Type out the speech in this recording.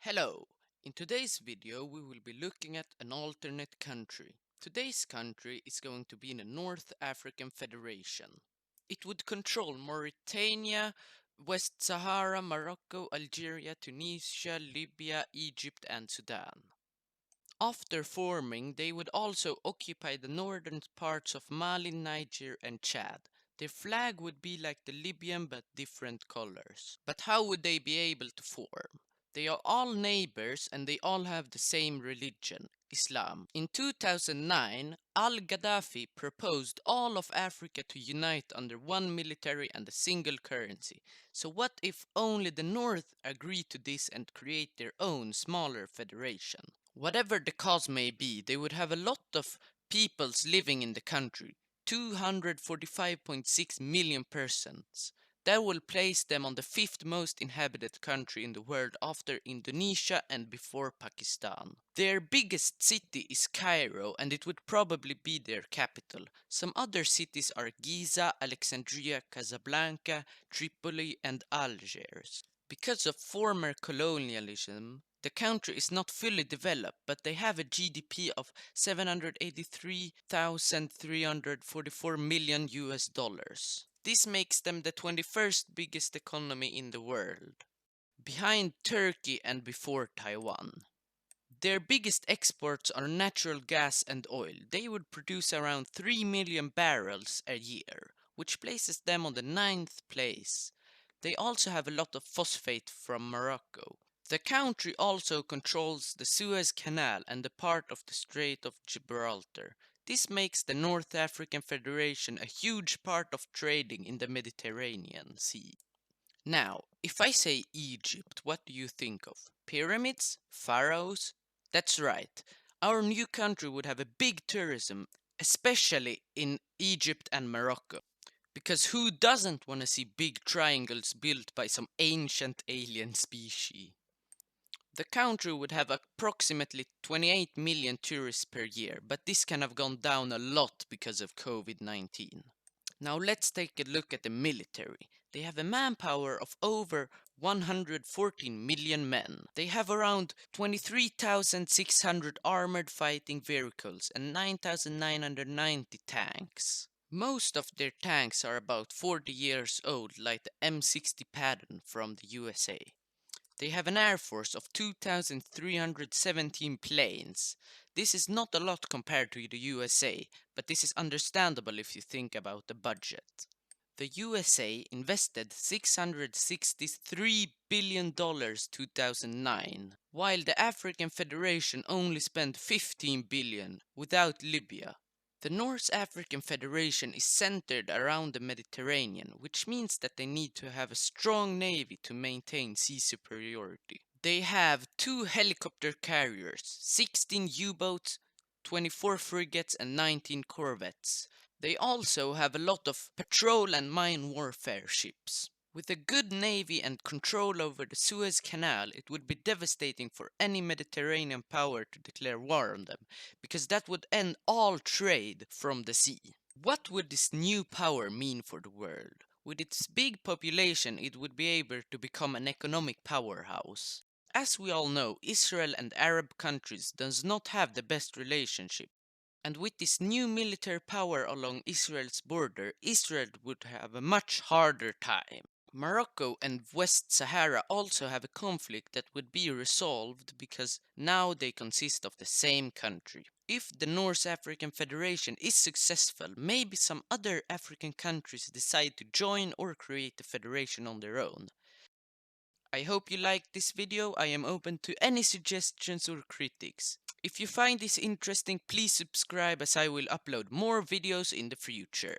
Hello! In today's video we will be looking at an alternate country. Today's country is going to be in the North African Federation. It would control Mauritania, West Sahara, Morocco, Algeria, Tunisia, Libya, Egypt and Sudan. After forming, they would also occupy the northern parts of Mali, Niger and Chad. Their flag would be like the Libyan but different colors. But how would they be able to form? They are all neighbors and they all have the same religion, Islam. In 2009, al-Gaddafi proposed all of Africa to unite under one military and a single currency. So what if only the North agree to this and create their own smaller federation? Whatever the cause may be, they would have a lot of peoples living in the country, 245.6 million persons. That will place them on the fifth most inhabited country in the world after Indonesia and before Pakistan. Their biggest city is Cairo and it would probably be their capital. Some other cities are Giza, Alexandria, Casablanca, Tripoli and Algiers. Because of former colonialism, the country is not fully developed, but they have a GDP of 783,344 million US dollars. This makes them the 21st biggest economy in the world, behind Turkey and before Taiwan. Their biggest exports are natural gas and oil. They would produce around 3 million barrels a year, which places them on the 9th place. They also have a lot of phosphate from Morocco. The country also controls the Suez Canal and the part of the Strait of Gibraltar. This makes the North African Federation a huge part of trading in the Mediterranean Sea. Now, if I say Egypt, what do you think of? Pyramids? Pharaohs? That's right. Our new country would have a big tourism, especially in Egypt and Morocco. Because who doesn't want to see big triangles built by some ancient alien species? The country would have approximately 28 million tourists per year, but this can have gone down a lot because of COVID-19. Now let's take a look at the military. They have a manpower of over 114 million men. They have around 23,600 armored fighting vehicles and 9,990 tanks. Most of their tanks are about 40 years old, like the M60 Patton from the USA. They have an air force of 2,317 planes. This is not a lot compared to the USA, but this is understandable if you think about the budget. The USA invested $663 billion 2009, while the African Federation only spent 15 billion without Libya. The North African Federation is centered around the Mediterranean, which means that they need to have a strong navy to maintain sea superiority. They have 2 helicopter carriers, 16 U-boats, 24 frigates and 19 corvettes. They also have a lot of patrol and mine warfare ships. With a good navy and control over the Suez Canal, it would be devastating for any Mediterranean power to declare war on them, because that would end all trade from the sea. What would this new power mean for the world? With its big population, it would be able to become an economic powerhouse. As we all know, Israel and Arab countries does not have the best relationship. And with this new military power along Israel's border, Israel would have a much harder time. Morocco and West Sahara also have a conflict that would be resolved because now they consist of the same country. If the North African Federation is successful, maybe some other African countries decide to join or create a federation on their own. I hope you liked this video. I am open to any suggestions or critics. If you find this interesting, please subscribe as I will upload more videos in the future.